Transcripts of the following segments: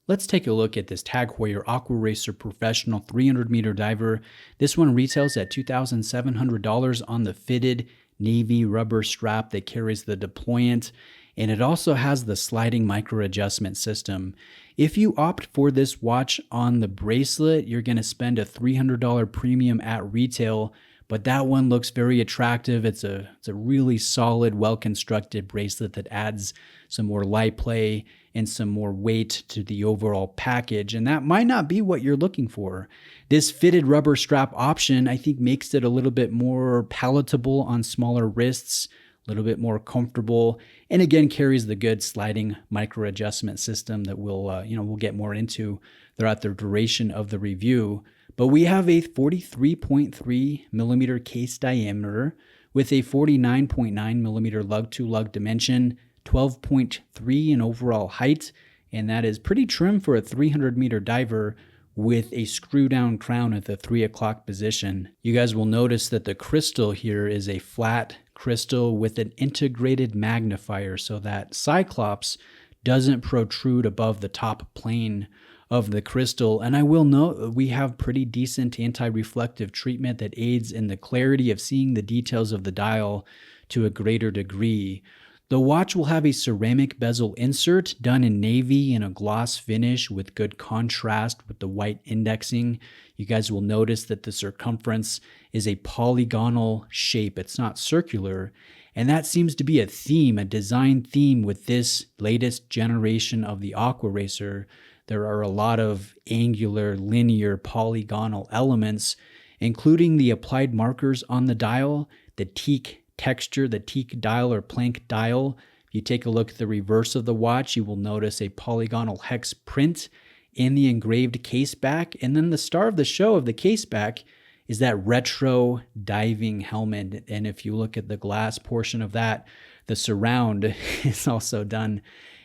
Let's take a look at this Tag Heuer Aquaracer Professional 300 meter diver. This one retails at $2,700 on the fitted navy rubber strap that carries the deployant, and it also has the sliding micro adjustment system. If you opt for this watch on the bracelet, you're going to spend a $300 premium at retail, but that one looks very attractive. It's a really solid, well-constructed bracelet that adds some more light play and some more weight to the overall package, and that might not be what you're looking for. This fitted rubber strap option, I think, makes it a little bit more palatable on smaller wrists, a little bit more comfortable, and again carries the good sliding micro adjustment system that we'll get more into throughout the duration of the review. But we have a 43.3 millimeter case diameter with a 49.9 millimeter lug-to-lug dimension, 12.3 in overall height, and that is pretty trim for a 300 meter diver with a screw down crown at the 3 o'clock position. You guys will notice that the crystal here is a flat crystal with an integrated magnifier so that Cyclops doesn't protrude above the top plane of the crystal. And I will note we have pretty decent anti-reflective treatment that aids in the clarity of seeing the details of the dial to a greater degree. The watch will have a ceramic bezel insert done in navy in a gloss finish with good contrast with the white indexing. You guys will notice that the circumference is a polygonal shape. It's not circular. And that seems to be a theme, a design theme with this latest generation of the Aquaracer. There are a lot of angular, linear, polygonal elements, including the applied markers on the dial, the teak texture, the teak dial or plank dial. If you take a look at the reverse of the watch, you will notice a polygonal hex print in the engraved case back. And then the star of the show of the case back is that retro diving helmet. And if you look at the glass portion of that, the surround is also done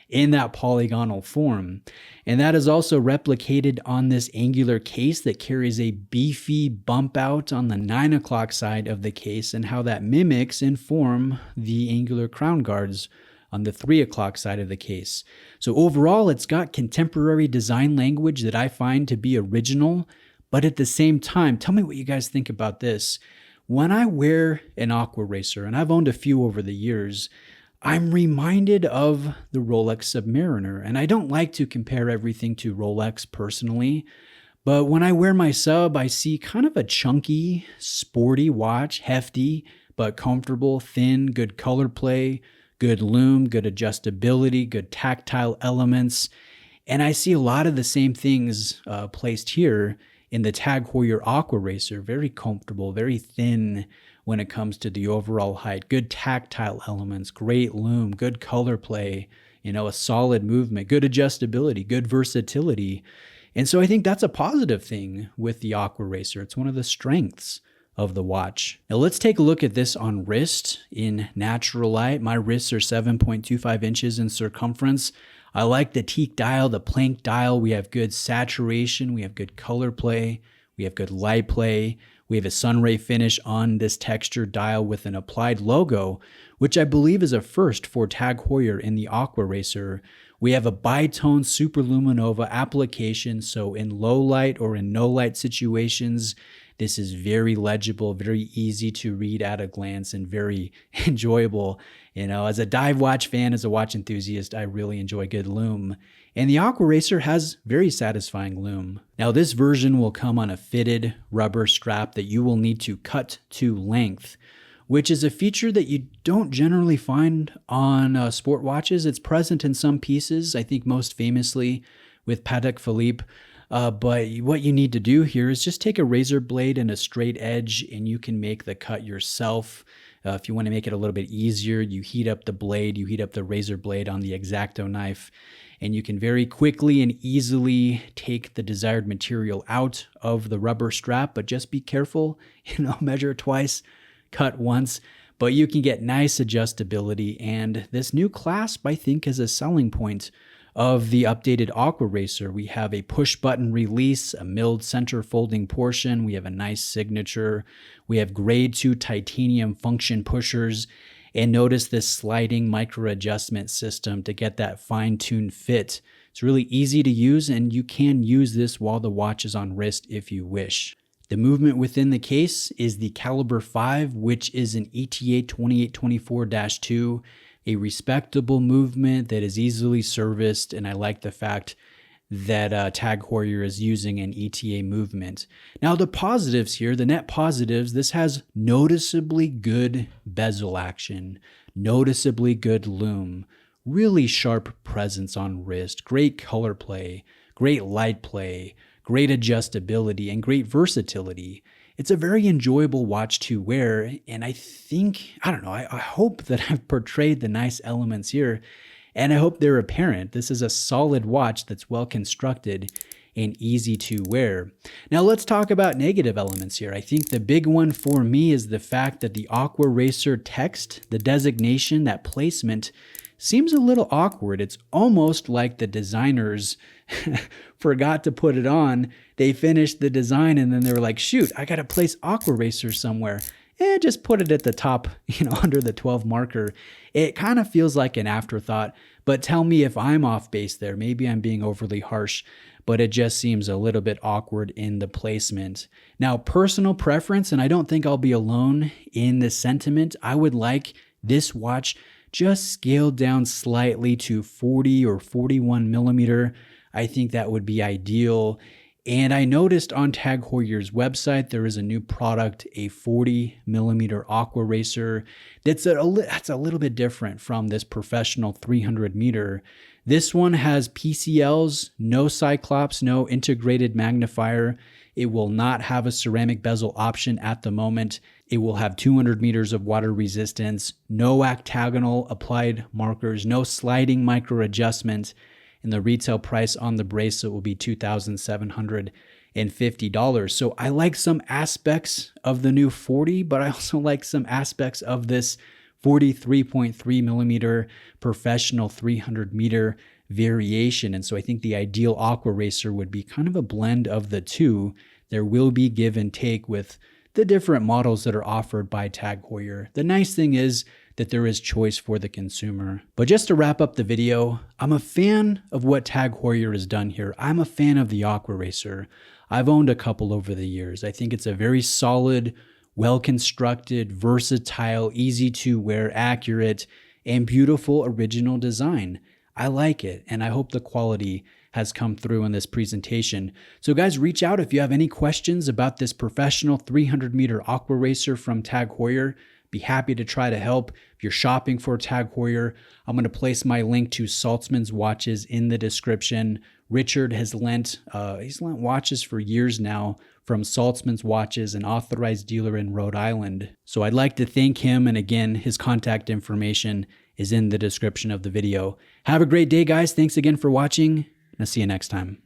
in that polygonal form. And that is also replicated on this angular case that carries a beefy bump out on the 9 o'clock side of the case, and how that mimics in form the angular crown guards on the 3 o'clock side of the case. So overall, it's got contemporary design language that I find to be original, but at the same time, tell me what you guys think about this. When I wear an Aquaracer, and I've owned a few over the years, I'm reminded of the Rolex Submariner, and I don't like to compare everything to Rolex personally, but when I wear my Sub, I see kind of a chunky, sporty watch, hefty, but comfortable, thin, good color play, good loom, good adjustability, good tactile elements, and I see a lot of the same things placed here in the Tag Heuer Aquaracer. Very comfortable, very thin when it comes to the overall height, good tactile elements, great loom, good color play, a solid movement, good adjustability, good versatility. And so I think that's a positive thing with the Aquaracer. It's one of the strengths of the watch. Now let's take a look at this on wrist in natural light. My wrists are 7.25 inches in circumference. I like the teak dial, the plank dial. We have good saturation. We have good color play. We have good light play. We have a sunray finish on this texture dial with an applied logo, which I believe is a first for Tag Heuer in the Aquaracer. We have a bitone superluminova application, so in low light or in no light situations, this is very legible, very easy to read at a glance, and very enjoyable. As a dive watch fan, as a watch enthusiast, I really enjoy good loom. And the Aquaracer has very satisfying loom. Now this version will come on a fitted rubber strap that you will need to cut to length, which is a feature that you don't generally find on sport watches. It's present in some pieces, I think most famously with Patek Philippe. But what you need to do here is just take a razor blade and a straight edge, and you can make the cut yourself. If you want to make it a little bit easier, you heat up the blade, you heat up the razor blade on the X-Acto knife, and you can very quickly and easily take the desired material out of the rubber strap, but just be careful, measure twice, cut once, but you can get nice adjustability. And this new clasp, I think, is a selling point of the updated Aquaracer. We have a push button release, a milled center folding portion. We have a nice signature. We have grade 2 titanium function pushers. And notice this sliding micro adjustment system to get that fine-tuned fit It's really easy to use, and you can use this while the watch is on wrist if you wish. The movement within the case is the Caliber 5, which is an ETA 2824-2, a respectable movement that is easily serviced, and I like the fact that Tag Heuer is using an ETA movement. Now the positives here, the net positives, this has noticeably good bezel action, noticeably good loom, really sharp presence on wrist, great color play, great light play, great adjustability, and great versatility. It's a very enjoyable watch to wear, and I think, I don't know, I hope that I've portrayed the nice elements here, and I hope they're apparent. This is a solid watch that's well constructed and easy to wear. Now let's talk about negative elements here. I think the big one for me is the fact that the Aquaracer text, the designation, that placement, seems a little awkward. It's almost like the designers forgot to put it on. They finished the design and then they were like, shoot, I got to place Aquaracer somewhere. Just put it at the top, under the 12 marker. It kind of feels like an afterthought, but tell me if I'm off base there. Maybe I'm being overly harsh, but it just seems a little bit awkward in the placement. Now, personal preference, and I don't think I'll be alone in this sentiment, I would like this watch just scaled down slightly to 40 or 41 millimeter. I think that would be ideal. And I noticed on Tag Heuer's website, there is a new product, a 40 millimeter Aquaracer. That's a little bit different from this professional 300 meter. This one has PCLs, no Cyclops, no integrated magnifier. It will not have a ceramic bezel option at the moment. It will have 200 meters of water resistance, no octagonal applied markers, no sliding micro adjustment, and the retail price on the bracelet will be $2,750. So I like some aspects of the new 40, but I also like some aspects of this 43.3 millimeter professional 300 meter variation. And so I think the ideal Aquaracer would be kind of a blend of the two. There will be give and take with the different models that are offered by Tag Heuer. The nice thing is that there is choice for the consumer. But just to wrap up the video, I'm a fan of what Tag Heuer has done here. I'm a fan of the Aquaracer. I've owned a couple over the years. I think it's a very solid, well-constructed, versatile, easy to wear, accurate, and beautiful original design. I like it, and I hope the quality has come through in this presentation. So guys, reach out if you have any questions about this professional 300 meter Aquaracer from Tag Heuer. Be happy to try to help. If you're shopping for Tag Heuer, I'm going to place my link to Saltzman's watches in the description. Richard has lent watches for years now from Saltzman's Watches, an authorized dealer in Rhode Island. So I'd like to thank him, and again, his contact information is in the description of the video. Have a great day, guys. Thanks again for watching, and I'll see you next time.